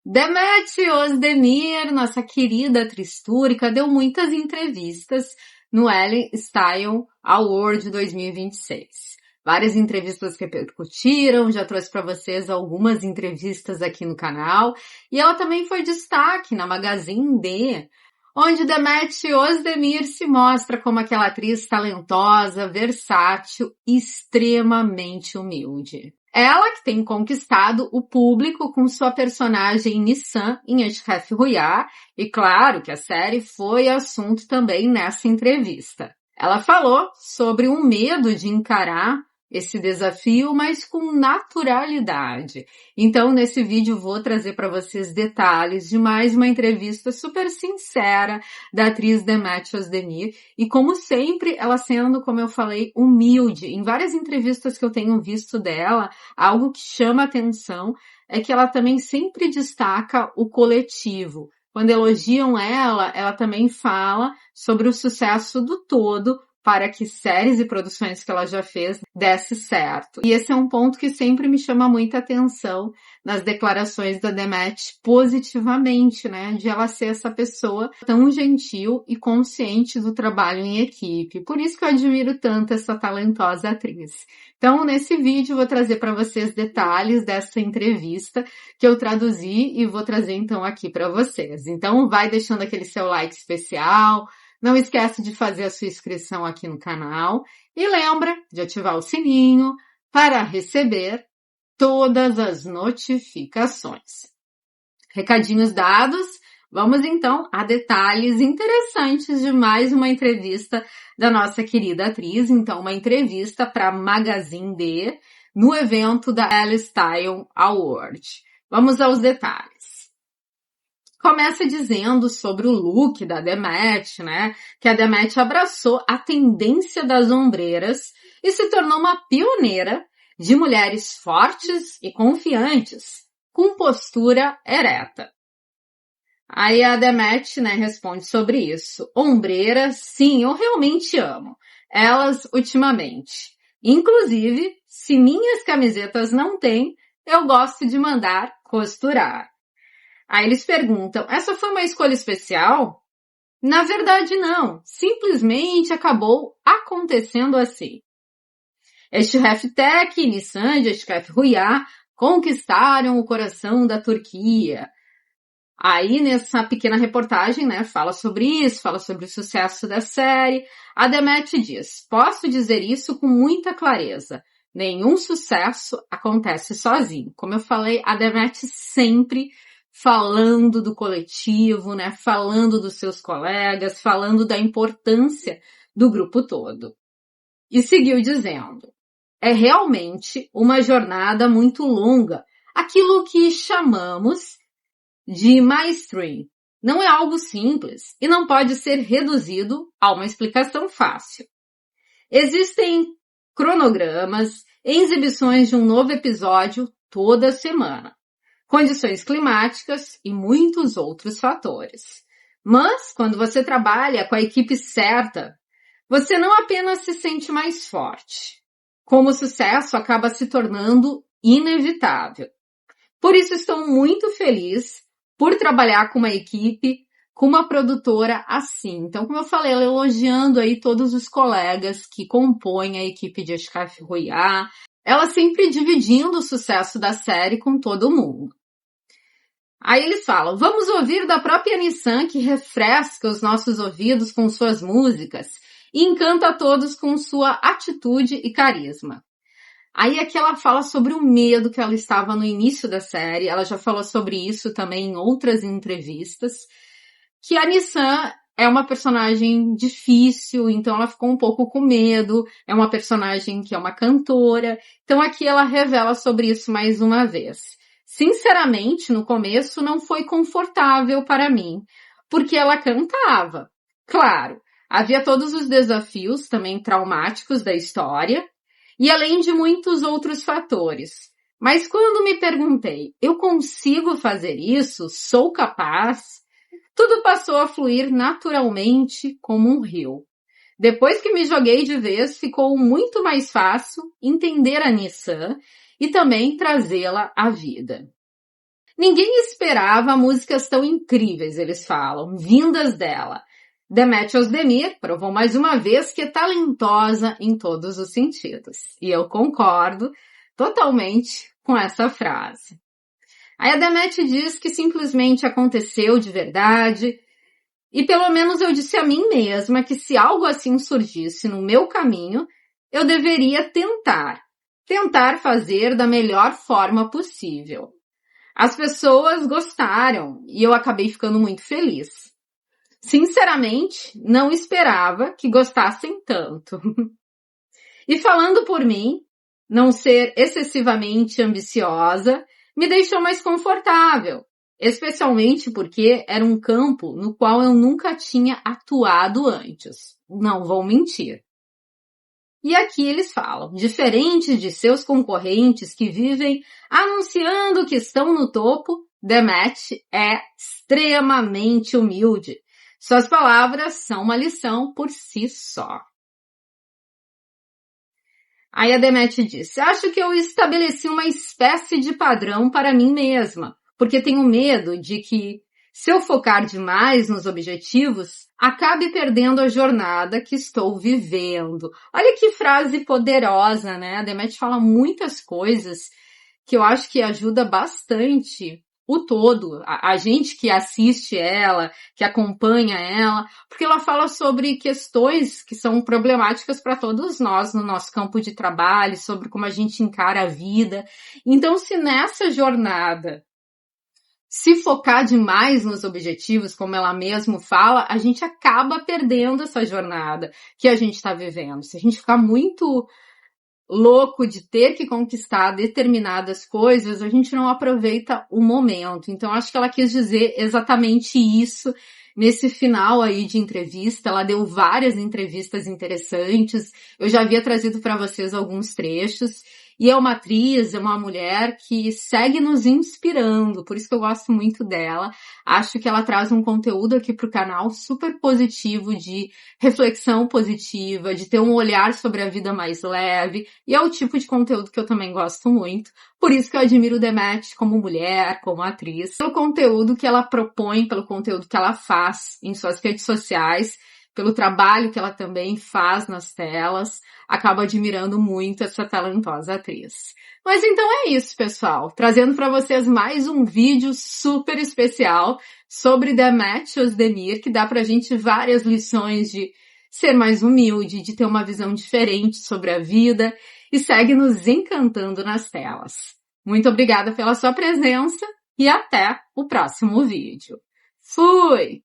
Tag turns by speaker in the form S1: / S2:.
S1: Demet Özdemir, nossa querida atriz túrca, deu muitas entrevistas no Elle Style Award 2026. Várias entrevistas repercutiram, já trouxe para vocês algumas entrevistas aqui no canal. E ela também foi destaque na Magazine D, onde Demet Özdemir se mostra como aquela atriz talentosa, versátil e extremamente humilde. Ela que tem conquistado o público com sua personagem Nissan em Eşref Rüya, e claro que a série foi assunto também nessa entrevista. Ela falou sobre o medo de encarar esse desafio, mas com naturalidade. Então, nesse vídeo, vou trazer para vocês detalhes de mais uma entrevista super sincera da atriz Demet Özdemir. E, como sempre, ela sendo, como eu falei, humilde. Em várias entrevistas que eu tenho visto dela, algo que chama atenção é que ela também sempre destaca o coletivo. Quando elogiam ela também fala sobre o sucesso do todo, para que séries e produções que ela já fez desse certo. E esse é um ponto que sempre me chama muita atenção nas declarações da Demet positivamente, né? De ela ser essa pessoa tão gentil e consciente do trabalho em equipe. Por isso que eu admiro tanto essa talentosa atriz. Então, nesse vídeo, eu vou trazer para vocês detalhes dessa entrevista que eu traduzi e vou trazer então aqui para vocês. Então, vai deixando aquele seu like especial. Não esquece de fazer a sua inscrição aqui no canal e lembra de ativar o sininho para receber todas as notificações. Recadinhos dados, vamos então a detalhes interessantes de mais uma entrevista da nossa querida atriz. Então, uma entrevista para Magazine D no evento da Elle Style Award. Vamos aos detalhes. Começa dizendo sobre o look da Demet, né? Que a Demet abraçou a tendência das ombreiras e se tornou uma pioneira de mulheres fortes e confiantes, com postura ereta. Aí a Demet, né, responde sobre isso. Ombreiras, sim, eu realmente amo. Elas ultimamente. Inclusive, se minhas camisetas não têm, eu gosto de mandar costurar. Aí eles perguntam, essa foi uma escolha especial? Na verdade não, simplesmente acabou acontecendo assim. Eşref Tek e Nissan de Eşref Rüya conquistaram o coração da Turquia. Aí nessa pequena reportagem, né, fala sobre isso, fala sobre o sucesso da série. A Demet diz, posso dizer isso com muita clareza. Nenhum sucesso acontece sozinho. Como eu falei, a Demet sempre falando do coletivo, né? Falando dos seus colegas, falando da importância do grupo todo. E seguiu dizendo, é realmente uma jornada muito longa, aquilo que chamamos de mainstream. Não é algo simples e não pode ser reduzido a uma explicação fácil. Existem cronogramas, exibições de um novo episódio toda semana. Condições climáticas e muitos outros fatores. Mas, quando você trabalha com a equipe certa, você não apenas se sente mais forte, como o sucesso acaba se tornando inevitável. Por isso, estou muito feliz por trabalhar com uma equipe, com uma produtora assim. Então, como eu falei, ela elogiando aí todos os colegas que compõem a equipe de Eşref Rüya, ela sempre dividindo o sucesso da série com todo mundo. Aí eles falam, vamos ouvir da própria Nissan que refresca os nossos ouvidos com suas músicas e encanta a todos com sua atitude e carisma. Aí aqui ela fala sobre o medo que ela estava no início da série, ela já falou sobre isso também em outras entrevistas, que a Nissan é uma personagem difícil, então ela ficou um pouco com medo, é uma personagem que é uma cantora, então aqui ela revela sobre isso mais uma vez. Sinceramente, no começo não foi confortável para mim, porque ela cantava. Claro, havia todos os desafios também traumáticos da história, e além de muitos outros fatores. Mas quando me perguntei, eu consigo fazer isso? Sou capaz? Tudo passou a fluir naturalmente como um rio. Depois que me joguei de vez, ficou muito mais fácil entender a Nissan e também trazê-la à vida. Ninguém esperava músicas tão incríveis, eles falam, vindas dela. Demet Özdemir provou mais uma vez que é talentosa em todos os sentidos. E eu concordo totalmente com essa frase. Aí a Demet diz que simplesmente aconteceu de verdade, e pelo menos eu disse a mim mesma que se algo assim surgisse no meu caminho, eu deveria tentar fazer da melhor forma possível. As pessoas gostaram e eu acabei ficando muito feliz. Sinceramente, não esperava que gostassem tanto. E falando por mim, não ser excessivamente ambiciosa me deixou mais confortável, especialmente porque era um campo no qual eu nunca tinha atuado antes. Não vou mentir. E aqui eles falam, diferente de seus concorrentes que vivem anunciando que estão no topo, Demet é extremamente humilde. Suas palavras são uma lição por si só. Aí a Demet disse, acho que eu estabeleci uma espécie de padrão para mim mesma, porque tenho medo de que, se eu focar demais nos objetivos, acabe perdendo a jornada que estou vivendo. Olha que frase poderosa, né? A Demet fala muitas coisas que eu acho que ajuda bastante o todo, a gente que assiste ela, que acompanha ela, porque ela fala sobre questões que são problemáticas para todos nós no nosso campo de trabalho, sobre como a gente encara a vida. Então, se nessa jornada se focar demais nos objetivos, como ela mesmo fala, a gente acaba perdendo essa jornada que a gente está vivendo. Se a gente ficar muito louco de ter que conquistar determinadas coisas, a gente não aproveita o momento. Então, acho que ela quis dizer exatamente isso nesse final aí de entrevista. Ela deu várias entrevistas interessantes. Eu já havia trazido para vocês alguns trechos. E é uma atriz, é uma mulher que segue nos inspirando, por isso que eu gosto muito dela. Acho que ela traz um conteúdo aqui pro canal super positivo, de reflexão positiva, de ter um olhar sobre a vida mais leve, e é o tipo de conteúdo que eu também gosto muito. Por isso que eu admiro Demet como mulher, como atriz, pelo conteúdo que ela propõe, pelo conteúdo que ela faz em suas redes sociais, pelo trabalho que ela também faz nas telas, acabo admirando muito essa talentosa atriz. Mas então é isso, pessoal. Trazendo para vocês mais um vídeo super especial sobre Demet Özdemir, que dá pra gente várias lições de ser mais humilde, de ter uma visão diferente sobre a vida e segue nos encantando nas telas. Muito obrigada pela sua presença e até o próximo vídeo. Fui!